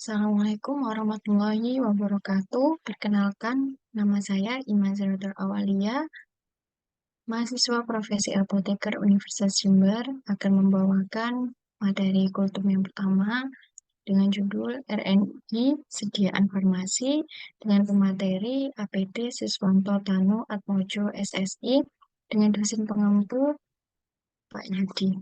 Assalamualaikum warahmatullahi wabarakatuh. Perkenalkan, nama saya Iman Zeratul Awalia, mahasiswa Profesi Apoteker Universitas Jember, akan membawakan materi kultum yang pertama dengan judul RNI Sediaan Farmasi dengan pemateri APD Siswanto Tanu Atmojo SSI dengan dosen pengampu Pak Yudi.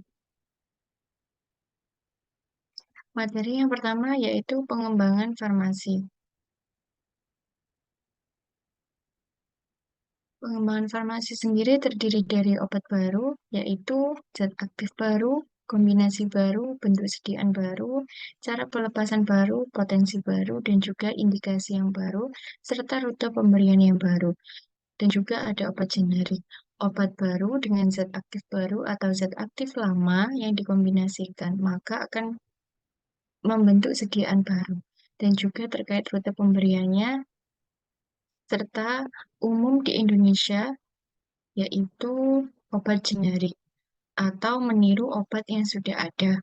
Materi yang pertama yaitu pengembangan farmasi. Pengembangan farmasi sendiri terdiri dari obat baru, yaitu zat aktif baru, kombinasi baru, bentuk sediaan baru, cara pelepasan baru, potensi baru, dan juga indikasi yang baru, serta rute pemberian yang baru. Dan juga ada obat generik. Obat baru dengan zat aktif baru atau zat aktif lama yang dikombinasikan, maka akan membentuk sediaan baru. Dan juga terkait rute pemberiannya, serta umum di Indonesia, yaitu obat generik atau meniru obat yang sudah ada.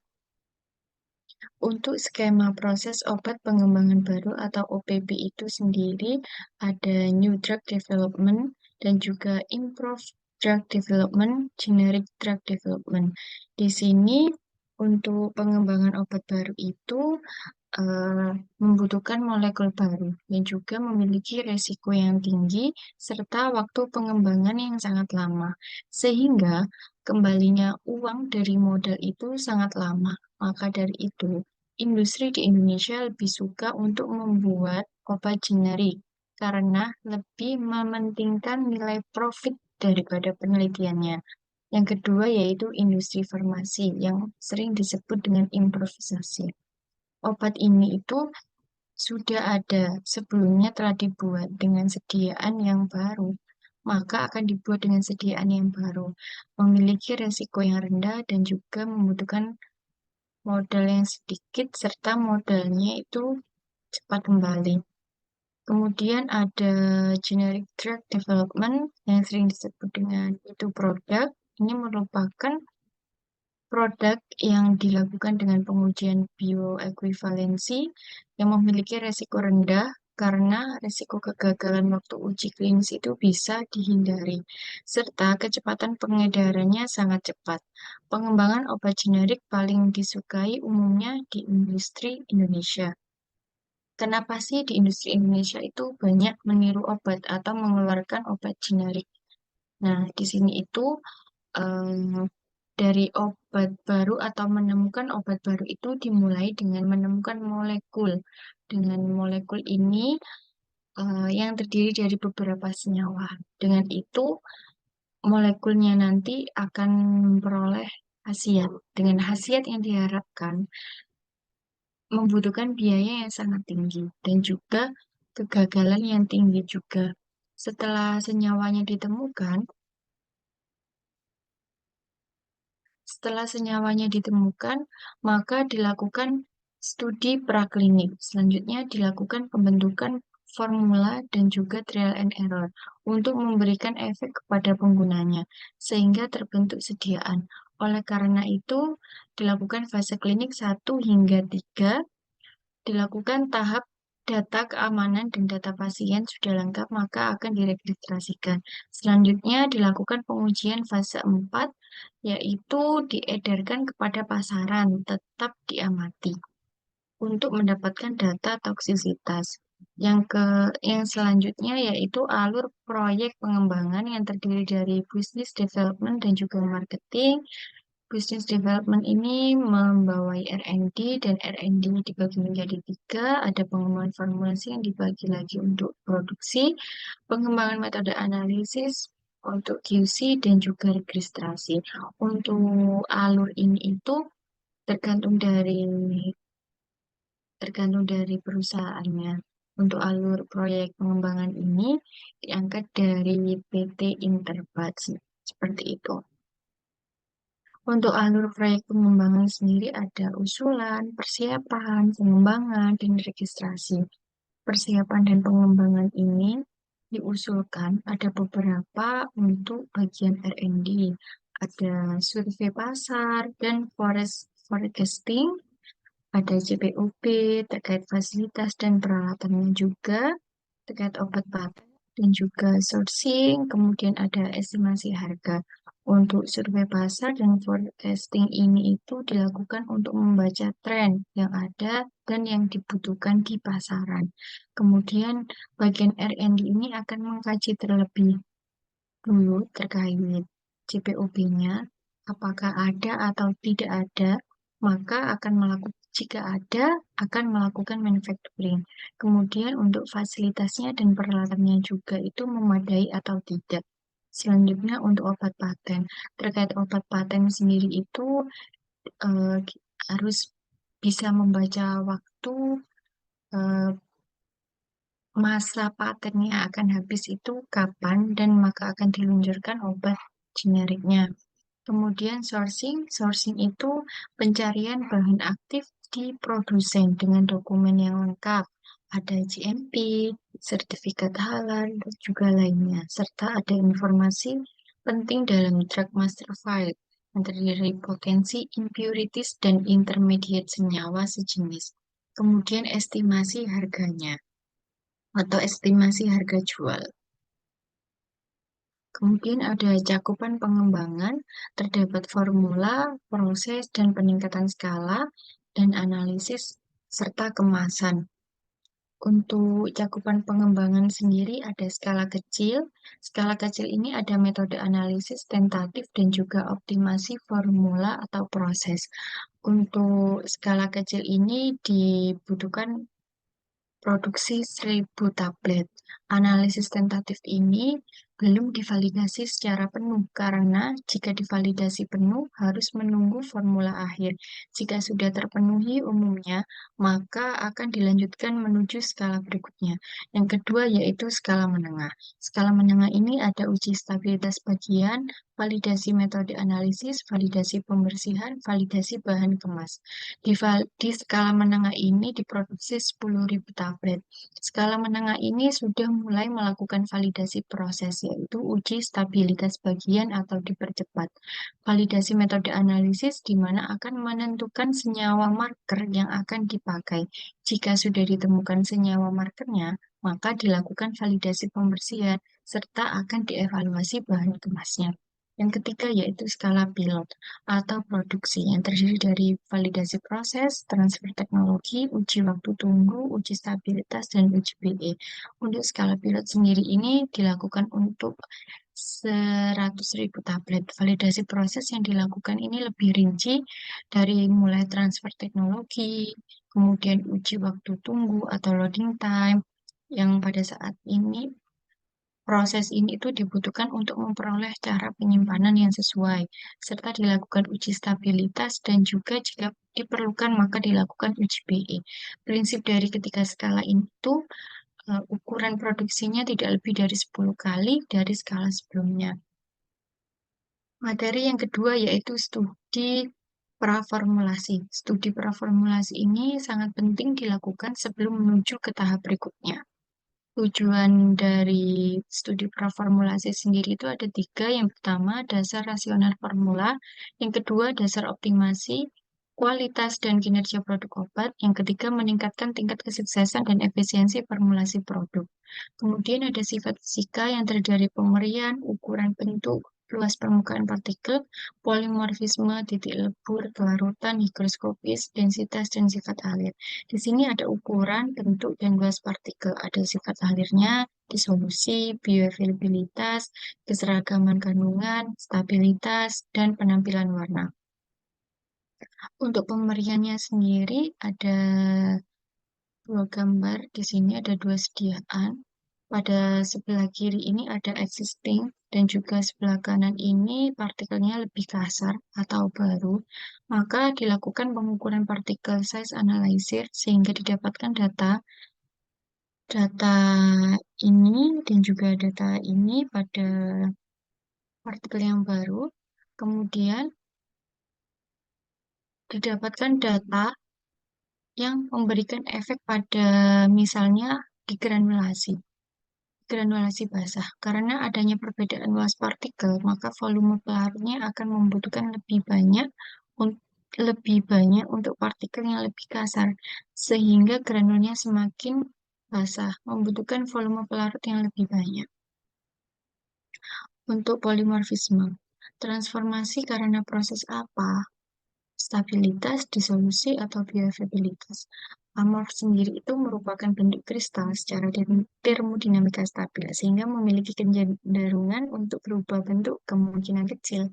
Untuk skema proses obat pengembangan baru atau OPB itu sendiri ada New Drug Development dan juga Improved Drug Development, Generic Drug Development. Di sini untuk pengembangan obat baru itu membutuhkan molekul baru yang juga memiliki resiko yang tinggi serta waktu pengembangan yang sangat lama, sehingga kembalinya uang dari modal itu sangat lama. Maka dari itu, industri di Indonesia lebih suka untuk membuat obat generik karena lebih mementingkan nilai profit daripada penelitiannya. Yang kedua yaitu industri farmasi yang sering disebut dengan improvisasi. Obat ini itu sudah ada sebelumnya telah dibuat dengan sediaan yang baru, maka akan dibuat dengan sediaan yang baru, memiliki resiko yang rendah dan juga membutuhkan modal yang sedikit serta modalnya itu cepat kembali. Kemudian ada generic drug development yang sering disebut dengan itu produk. Ini merupakan produk yang dilakukan dengan pengujian bioekuivalensi yang memiliki resiko rendah karena resiko kegagalan waktu uji klinis itu bisa dihindari, serta kecepatan pengedarannya sangat cepat. Pengembangan obat generik paling disukai umumnya di industri Indonesia. Kenapa sih di industri Indonesia itu banyak meniru obat atau mengeluarkan obat generik? Nah, di sini itu em, dari obat baru atau menemukan obat baru itu dimulai dengan menemukan molekul. Dengan molekul ini yang terdiri dari beberapa senyawa. Dengan itu, molekulnya nanti akan memperoleh khasiat. Dengan khasiat yang diharapkan membutuhkan biaya yang sangat tinggi dan juga kegagalan yang tinggi juga. Setelah senyawanya ditemukan, Setelah senyawanya ditemukan, maka dilakukan studi praklinik. Selanjutnya dilakukan pembentukan formula dan juga trial and error untuk memberikan efek kepada penggunanya, sehingga terbentuk sediaan. Oleh karena itu, dilakukan fase klinik 1 hingga 3, dilakukan tahap data keamanan dan data pasien sudah lengkap, maka akan diregistrasikan. Selanjutnya dilakukan pengujian fase 4, yaitu diedarkan kepada pasaran, tetap diamati untuk mendapatkan data toksisitas. Yang selanjutnya yaitu alur proyek pengembangan yang terdiri dari business development dan juga marketing. Business development ini membawai R&D dan R&D dibagi menjadi 3. Ada pengembangan formulasi yang dibagi lagi untuk produksi, pengembangan metode analisis untuk QC dan juga registrasi. Untuk alur ini itu tergantung dari tergantung dari perusahaannya. Untuk alur proyek pengembangan ini diangkat dari PT Interbatch seperti itu. Untuk alur proyek pengembangan sendiri ada usulan, persiapan, pengembangan, dan registrasi. Persiapan dan pengembangan ini diusulkan ada beberapa untuk bagian R&D. Ada survei pasar dan forecasting, Ada JPOB terkait fasilitas dan peralatannya juga, terkait obat paten dan juga sourcing, kemudian ada estimasi harga. Untuk survei pasar dan forecasting ini itu dilakukan untuk membaca tren yang ada dan yang dibutuhkan di pasaran. Kemudian bagian R&D ini akan mengkaji terlebih dulu terkait JPOB-nya, apakah ada atau tidak ada, maka akan melakukan jika ada, akan melakukan manufacturing. Kemudian untuk fasilitasnya dan peralatannya juga itu memadai atau tidak. Selanjutnya untuk obat paten. Terkait obat paten sendiri itu harus bisa membaca waktu eh, masa patennya akan habis itu kapan dan maka akan diluncurkan obat generiknya. Kemudian sourcing itu pencarian bahan aktif di produsen dengan dokumen yang lengkap. Ada GMP, sertifikat halal, dan juga lainnya. Serta ada informasi penting dalam drug master file yang terdiri dari potensi impurities dan intermediate senyawa sejenis. Kemudian estimasi harganya atau estimasi harga jual. Kemudian ada cakupan pengembangan, terdapat formula, proses, dan peningkatan skala, dan analisis, serta kemasan. Untuk cakupan pengembangan sendiri ada skala kecil. Skala kecil ini ada metode analisis tentatif dan juga optimasi formula atau proses. Untuk skala kecil ini dibutuhkan produksi 1.000 tablet. Analisis tentatif ini belum divalidasi secara penuh karena jika divalidasi penuh harus menunggu formula akhir. Jika sudah terpenuhi umumnya, maka akan dilanjutkan menuju skala berikutnya. Yang kedua yaitu skala menengah. Skala menengah ini ada uji stabilitas bagian, validasi metode analisis, validasi pembersihan, validasi bahan kemas. Di skala menengah ini diproduksi 10.000 tablet. Skala menengah ini sudah mulai melakukan validasi proses, yaitu uji stabilitas bagian atau dipercepat. Validasi metode analisis di mana akan menentukan senyawa marker yang akan dipakai. Jika sudah ditemukan senyawa markernya, maka dilakukan validasi pembersihan serta akan dievaluasi bahan kemasnya. Yang ketiga yaitu skala pilot atau produksi yang terdiri dari validasi proses, transfer teknologi, uji waktu tunggu, uji stabilitas, dan uji BE. Untuk skala pilot sendiri ini dilakukan untuk 100.000 tablet. Validasi proses yang dilakukan ini lebih rinci dari mulai transfer teknologi, kemudian uji waktu tunggu atau loading time, yang pada saat ini proses ini itu dibutuhkan untuk memperoleh cara penyimpanan yang sesuai, serta dilakukan uji stabilitas dan juga jika diperlukan maka dilakukan uji BE. Prinsip dari ketiga skala itu ukuran produksinya tidak lebih dari 10 kali dari skala sebelumnya. Materi yang kedua yaitu studi praformulasi. Studi praformulasi ini sangat penting dilakukan sebelum menuju ke tahap berikutnya. Tujuan dari studi praformulasi sendiri itu ada tiga. Yang pertama, dasar rasional formula. Yang kedua, dasar optimasi kualitas dan kinerja produk obat. Yang ketiga, meningkatkan tingkat kesuksesan dan efisiensi formulasi produk. Kemudian ada sifat fisika yang terdiri dari pemerian, ukuran bentuk, luas permukaan partikel, polimorfisme, titik lebur, kelarutan, higroskopis, densitas, dan sifat alir. Di sini ada ukuran, bentuk, dan luas partikel. Ada sifat alirnya, disolusi, bioavailabilitas, keseragaman kandungan, stabilitas, dan penampilan warna. Untuk pemberiannya sendiri ada dua gambar. Di sini ada dua sediaan. Pada sebelah kiri ini ada existing dan juga sebelah kanan ini partikelnya lebih kasar atau baru. Maka dilakukan pengukuran partikel size analysis sehingga didapatkan data ini dan juga data ini pada partikel yang baru. Kemudian didapatkan data yang memberikan efek pada misalnya digranulasi. Granulasi basah. Karena adanya perbedaan luas partikel, maka volume pelarutnya akan membutuhkan lebih banyak lebih banyak untuk partikel yang lebih kasar, sehingga granulnya semakin basah, membutuhkan volume pelarut yang lebih banyak. Untuk polimorfisme, transformasi karena proses apa? Stabilitas, disolusi, atau bioavailabilitas. Amorf sendiri itu merupakan bentuk kristal secara termodinamika stabil, sehingga memiliki kecenderungan untuk berubah bentuk kemungkinan kecil.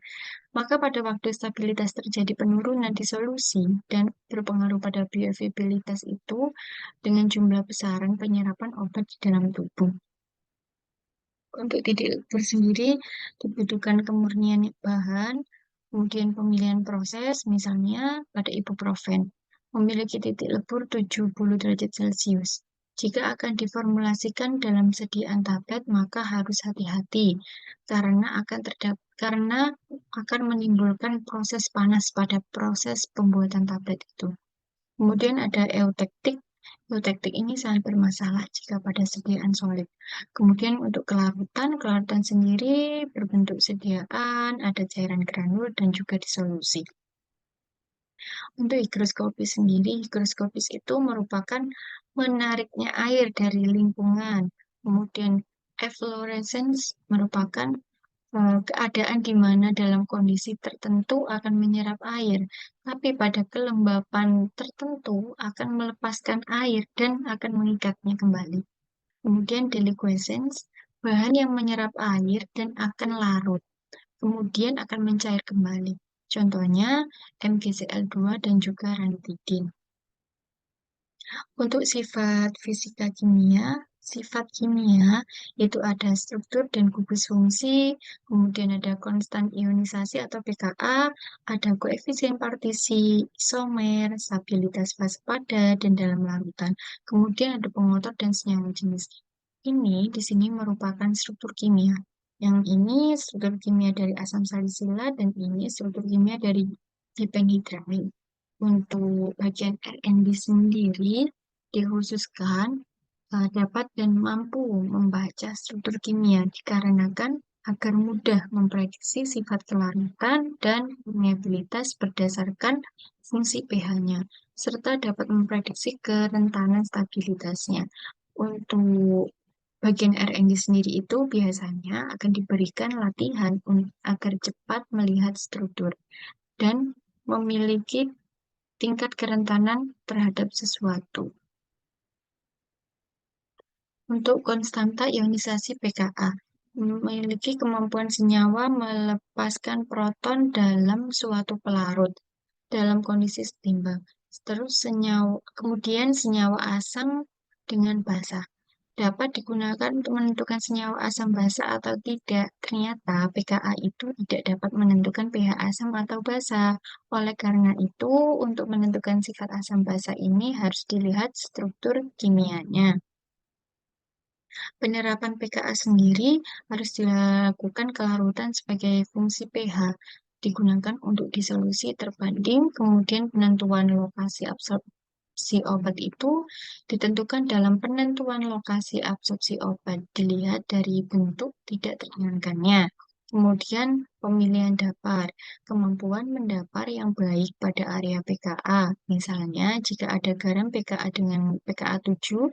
Maka pada waktu stabilitas terjadi penurunan disolusi dan berpengaruh pada bioavailabilitas itu dengan jumlah besaran penyerapan obat di dalam tubuh. Untuk titik lebur sendiri dibutuhkan kemurnian bahan, kemudian pemilihan proses, misalnya pada ibuprofen, memiliki titik lebur 70 derajat Celcius. Jika akan diformulasikan dalam sediaan tablet, maka harus hati-hati karena akan menimbulkan proses panas pada proses pembuatan tablet itu. Kemudian ada eutektik. Eutektik ini sangat bermasalah jika pada sediaan solid. Kemudian untuk kelarutan, kelarutan sendiri berbentuk sediaan, ada cairan granul dan juga disolusi. Untuk higroskopis sendiri, higroskopis itu merupakan menariknya air dari lingkungan. Kemudian efflorescence merupakan keadaan di mana dalam kondisi tertentu akan menyerap air, tapi pada kelembapan tertentu akan melepaskan air dan akan mengikatnya kembali. Kemudian deliquescence, bahan yang menyerap air dan akan larut, kemudian akan mencair kembali. Contohnya MgCl2 dan juga ranitidin. Untuk sifat fisika kimia, sifat kimia itu ada struktur dan gugus fungsi, kemudian ada konstan ionisasi atau pKa, ada koefisien partisi isomer, stabilitas fase padat dan dalam larutan. Kemudian ada pengotor dan senyawa jenis. Ini di sini merupakan struktur kimia. Yang ini struktur kimia dari asam salisilila dan ini struktur kimia dari dipenhidramid. Untuk bagian R&D sendiri dikhususkan dapat dan mampu membaca struktur kimia dikarenakan agar mudah memprediksi sifat kelarutan dan permeabilitas berdasarkan fungsi pH-nya, serta dapat memprediksi kerentanan stabilitasnya. Untuk bagian R&D sendiri itu biasanya akan diberikan latihan agar cepat melihat struktur dan memiliki tingkat kerentanan terhadap sesuatu. Untuk konstanta ionisasi pKa, memiliki kemampuan senyawa melepaskan proton dalam suatu pelarut dalam kondisi setimbang. Terus kemudian senyawa asam dengan basa dapat digunakan untuk menentukan senyawa asam basa atau tidak. Ternyata pKa itu tidak dapat menentukan pH asam atau basa. Oleh karena itu, untuk menentukan sifat asam basa ini harus dilihat struktur kimianya. Penerapan pKa sendiri harus dilakukan kelarutan sebagai fungsi pH, digunakan untuk disolusi terbanding, kemudian penentuan lokasi absorpsi obat itu ditentukan dalam penentuan lokasi absorpsi obat, dilihat dari bentuk tidak terionkannya. Kemudian pemilihan dapar, kemampuan mendapar yang baik pada area pKa. Misalnya, jika ada garam pKa dengan pKa 7,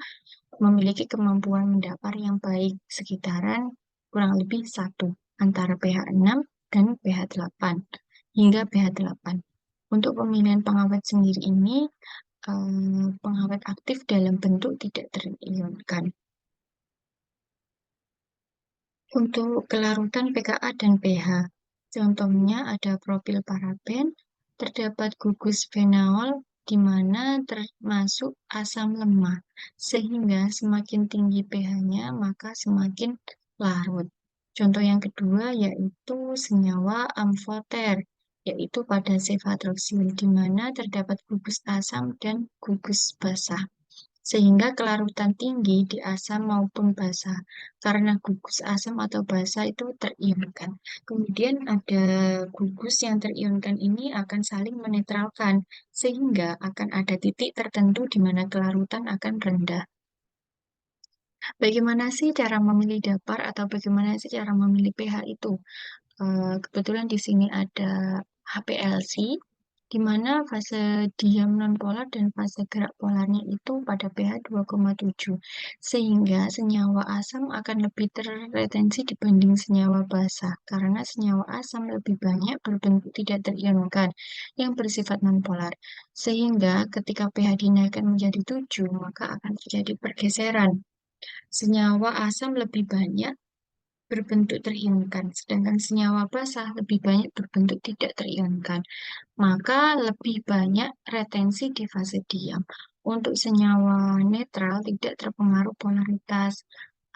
memiliki kemampuan mendapar yang baik sekitaran kurang lebih 1 antara pH 6 dan pH 8 hingga pH 8. Untuk pemilihan pengawet sendiri ini pengawet aktif dalam bentuk tidak terionkan. Untuk kelarutan pKa dan pH, contohnya ada propil paraben, terdapat gugus fenol di mana termasuk asam lemah, sehingga semakin tinggi pH-nya maka semakin larut. Contoh yang kedua yaitu senyawa amfoter, yaitu pada cefatroxil, di mana terdapat gugus asam dan gugus basa sehingga kelarutan tinggi di asam maupun basa karena gugus asam atau basa itu terionkan. Kemudian ada gugus yang terionkan ini akan saling menetralkan sehingga akan ada titik tertentu di mana kelarutan akan rendah. Bagaimana sih cara memilih dapar atau bagaimana sih cara memilih pH itu? Kebetulan di sini ada HPLC, di mana fase diam nonpolar dan fase gerak polarnya itu pada pH 2,7, sehingga senyawa asam akan lebih terretensi dibanding senyawa basa, karena senyawa asam lebih banyak berbentuk tidak terionkan yang bersifat nonpolar, sehingga ketika pH dinaikkan menjadi 7, maka akan terjadi pergeseran. Senyawa asam lebih banyak berbentuk terionkan, sedangkan senyawa basa lebih banyak berbentuk tidak terionkan, maka lebih banyak retensi di fase diam. Untuk senyawa netral tidak terpengaruh polaritas,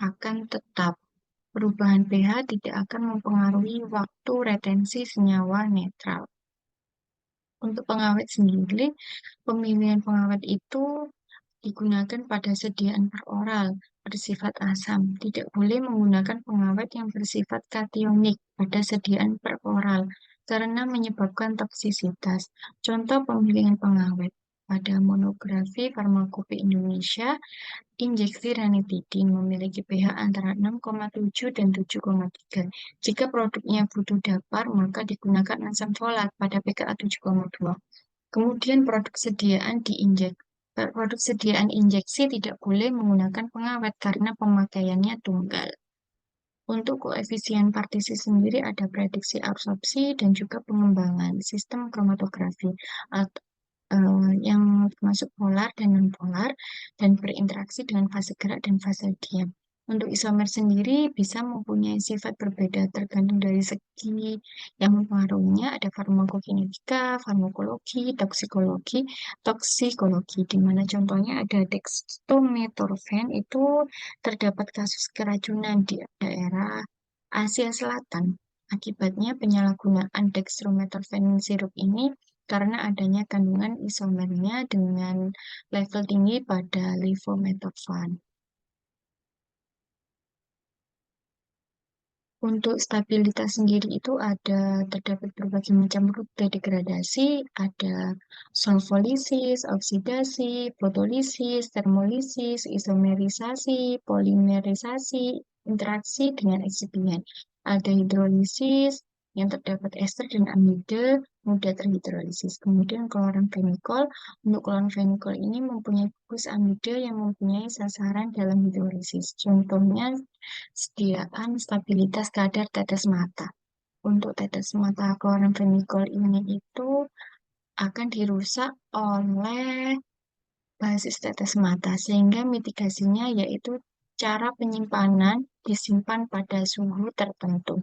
akan tetap perubahan pH tidak akan mempengaruhi waktu retensi senyawa netral. Untuk pengawet sendiri, pemilihan pengawet itu digunakan pada sediaan peroral bersifat asam. Tidak boleh menggunakan pengawet yang bersifat kationik pada sediaan peroral karena menyebabkan toksisitas. Contoh pemilihan pengawet pada monografi Farmakope Indonesia, injeksi ranitidin memiliki pH antara 6,7 dan 7,3. Jika produknya butuh dapar, maka digunakan asam folat pada pKa 7,2. Kemudian produk sediaan injeksi tidak boleh menggunakan pengawet karena pemakaiannya tunggal. Untuk koefisien partisi sendiri ada prediksi absorpsi dan juga pengembangan sistem kromatografi yang termasuk polar dan non-polar dan berinteraksi dengan fase gerak dan fase diam. Untuk isomer sendiri bisa mempunyai sifat berbeda tergantung dari segi yang mempengaruhinya, ada farmakokinetika, farmakologi, toksikologi, di mana contohnya ada dextrometorphan itu terdapat kasus keracunan di daerah Asia Selatan. Akibatnya penyalahgunaan dextrometorphan sirup ini karena adanya kandungan isomernya dengan level tinggi pada levomethoxsam. Untuk stabilitas sendiri itu terdapat berbagai macam rute degradasi, ada solvolisis, oksidasi, fotolisis, termolisis, isomerisasi, polimerisasi, interaksi dengan eksipien. Ada hidrolisis yang terdapat ester dan amida mudah terhidrolisis. Kemudian kloramfenikol, untuk kloramfenikol ini mempunyai gugus amida yang mempunyai sasaran dalam hidrolisis. Contohnya sediaan stabilitas kadar tetes mata. Untuk tetes mata kloramfenikol ini itu akan dirusak oleh basis tetes mata, sehingga mitigasinya yaitu cara penyimpanan disimpan pada suhu tertentu.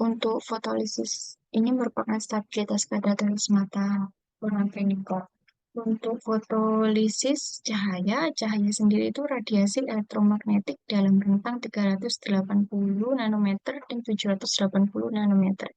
Untuk fotolisis ini merupakan stabilitas kadar tetes mata kloramfenikol. Untuk fotolisis cahaya sendiri itu radiasi elektromagnetik dalam rentang 380 nanometer dan 780 nanometer.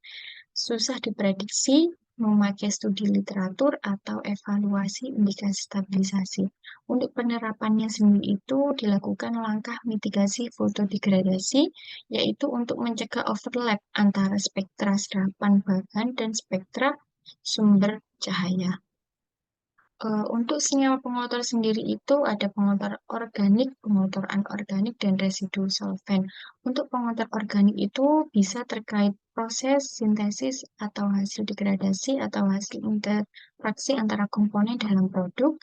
Susah diprediksi memakai studi literatur atau evaluasi indikasi stabilisasi. Untuk penerapannya sendiri itu dilakukan langkah mitigasi fotodegradasi, yaitu untuk mencegah overlap antara spektra serapan bahan dan spektra sumber cahaya. Untuk senyawa pengotor sendiri itu ada pengotor organik, pengotor anorganik, dan residu solvent. Untuk pengotor organik itu bisa terkait proses sintesis atau hasil degradasi atau hasil interaksi antara komponen dalam produk.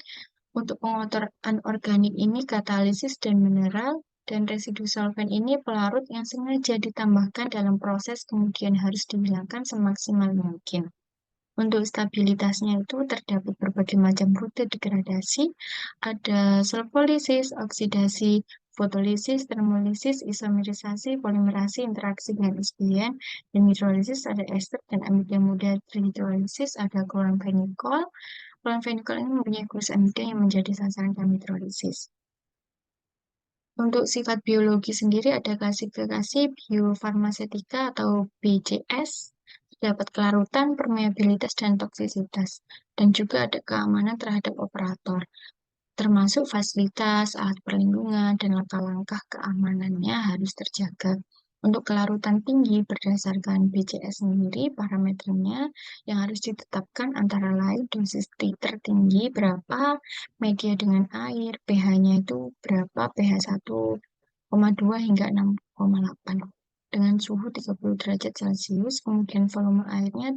Untuk pengotor anorganik ini katalisis dan mineral, dan residu solvent ini pelarut yang sengaja ditambahkan dalam proses kemudian harus dihilangkan semaksimal mungkin. Untuk stabilitasnya itu terdapat berbagai macam rute degradasi, ada solvolisis, oksidasi, fotolisis, termolisis, isomerisasi, polimerasi, interaksi dengan eksipien, dan hidrolisis ada ester dan amida mudah terhidrolisis, ada kloramfenikol. Kloramfenikol ini mempunyai gugus amida yang menjadi sasaran dalam hidrolisis. Untuk sifat biologi sendiri ada klasifikasi biofarmasetika atau BCS, dapat kelarutan, permeabilitas, dan toksisitas. Dan juga ada keamanan terhadap operator, termasuk fasilitas, alat perlindungan, dan langkah-langkah keamanannya harus terjaga. Untuk kelarutan tinggi berdasarkan BCS sendiri, parameternya yang harus ditetapkan antara lain dosis tertinggi berapa, media dengan air, pH-nya itu berapa, pH 1,2 hingga 6,8 dengan suhu 30 derajat Celcius, kemudian volume airnya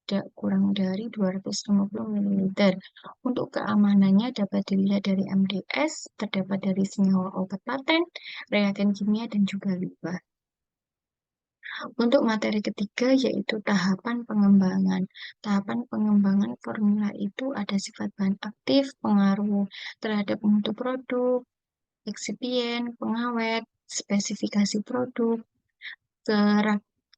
tidak kurang dari 250 ml. Untuk keamanannya dapat dilihat dari MDS, terdapat dari senyawa obat paten, reagen kimia, dan juga limbah. Untuk materi ketiga yaitu tahapan pengembangan. Tahapan pengembangan formula itu ada sifat bahan aktif, pengaruh terhadap mutu produk, eksipien, pengawet, spesifikasi produk,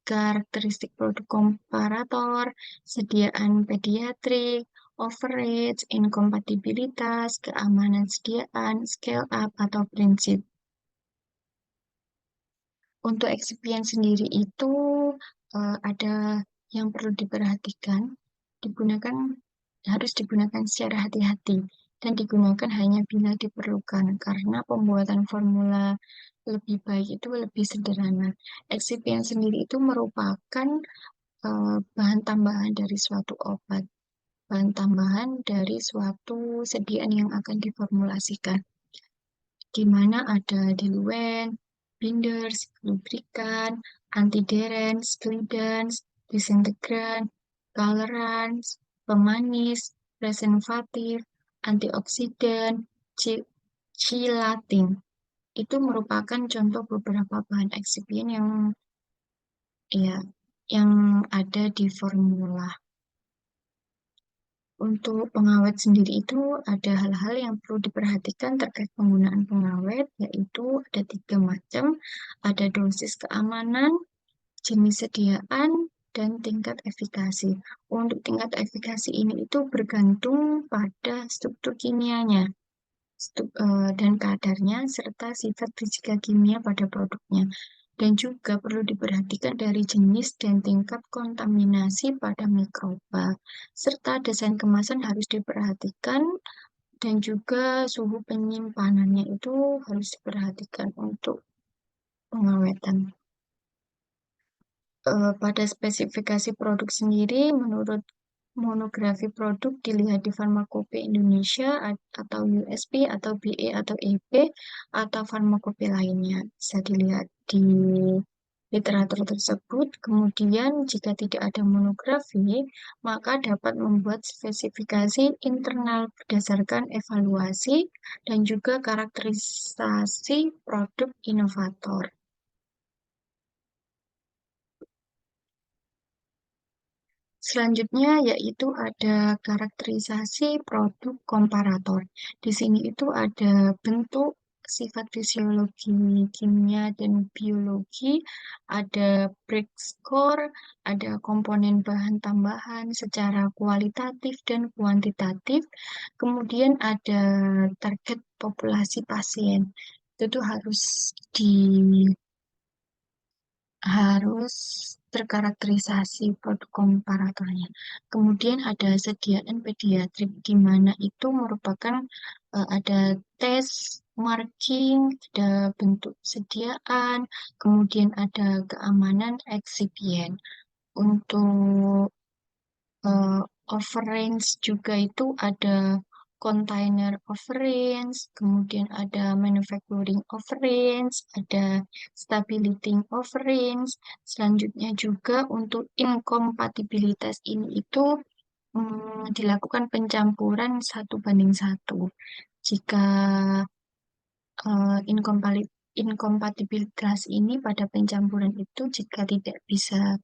karakteristik produk komparator, sediaan pediatrik, overage, inkompatibilitas, keamanan sediaan, scale up atau prinsip. Untuk eksipien sendiri itu ada yang perlu diperhatikan, digunakan harus digunakan secara hati-hati dan digunakan hanya bila diperlukan karena pembuatan formula lebih baik itu lebih sederhana. Eksipien sendiri itu merupakan bahan tambahan dari suatu obat, bahan tambahan dari suatu sediaan yang akan diformulasikan, di mana ada diluent, binders, lubrikan, antiderens, glidans, disintegran, colorants, pemanis, preservatif, antioksidan, chelating. Itu merupakan contoh beberapa bahan eksipien ya yang ada di formula. Untuk pengawet sendiri itu ada hal-hal yang perlu diperhatikan terkait penggunaan pengawet, yaitu ada 3 macam, ada dosis keamanan, jenis sediaan, dan tingkat efikasi. Untuk tingkat efikasi ini itu bergantung pada struktur kimianya dan kadarnya, serta sifat fisika kimia pada produknya. Dan juga perlu diperhatikan dari jenis dan tingkat kontaminasi pada mikroba, serta desain kemasan harus diperhatikan, dan juga suhu penyimpanannya itu harus diperhatikan untuk pengawetan. Pada spesifikasi produk sendiri, menurut monografi produk dilihat di Farmakope Indonesia atau USP atau BE atau EP atau farmakope lainnya. Bisa dilihat di literatur tersebut. Kemudian jika tidak ada monografi, maka dapat membuat spesifikasi internal berdasarkan evaluasi dan juga karakterisasi produk inovator. Selanjutnya yaitu ada karakterisasi produk komparator. Di sini itu ada bentuk, sifat fisiologi, kimia, dan biologi, ada break score, ada komponen bahan tambahan secara kualitatif dan kuantitatif, kemudian ada target populasi pasien. Itu tuh harus terkarakterisasi produk komparatornya. Kemudian ada sediaan pediatrik, di mana itu merupakan ada tes, marking, ada bentuk sediaan, kemudian ada keamanan eksipien. Untuk uh, overrange juga itu ada container overrange, kemudian ada manufacturing overrange, ada stability overrange. Selanjutnya juga untuk inkompatibilitas ini itu dilakukan pencampuran 1:1. Jika inkompatibilitas ini pada pencampuran itu jika tidak bisa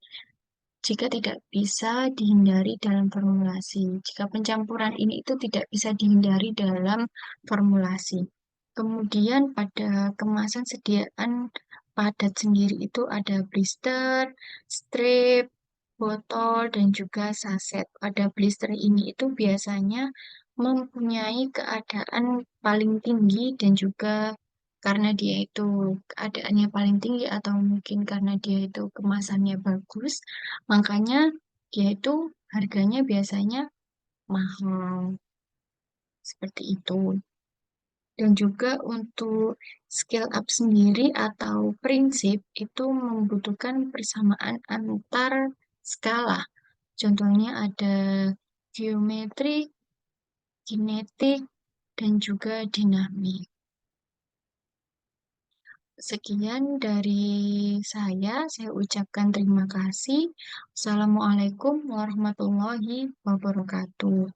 dihindari dalam formulasi. Jika pencampuran ini itu tidak bisa dihindari dalam formulasi. Kemudian pada kemasan sediaan padat sendiri itu ada blister, strip, botol, dan juga saset. Pada blister ini itu biasanya mempunyai keadaan paling tinggi dan juga karena dia itu keadaannya paling tinggi atau mungkin karena dia itu kemasannya bagus, makanya dia itu harganya biasanya mahal seperti itu. Dan juga untuk scale up sendiri atau prinsip itu membutuhkan persamaan antar skala. Contohnya ada geometrik, kinetik, dan juga dinamik. Sekian dari saya ucapkan terima kasih. Wassalamualaikum warahmatullahi wabarakatuh.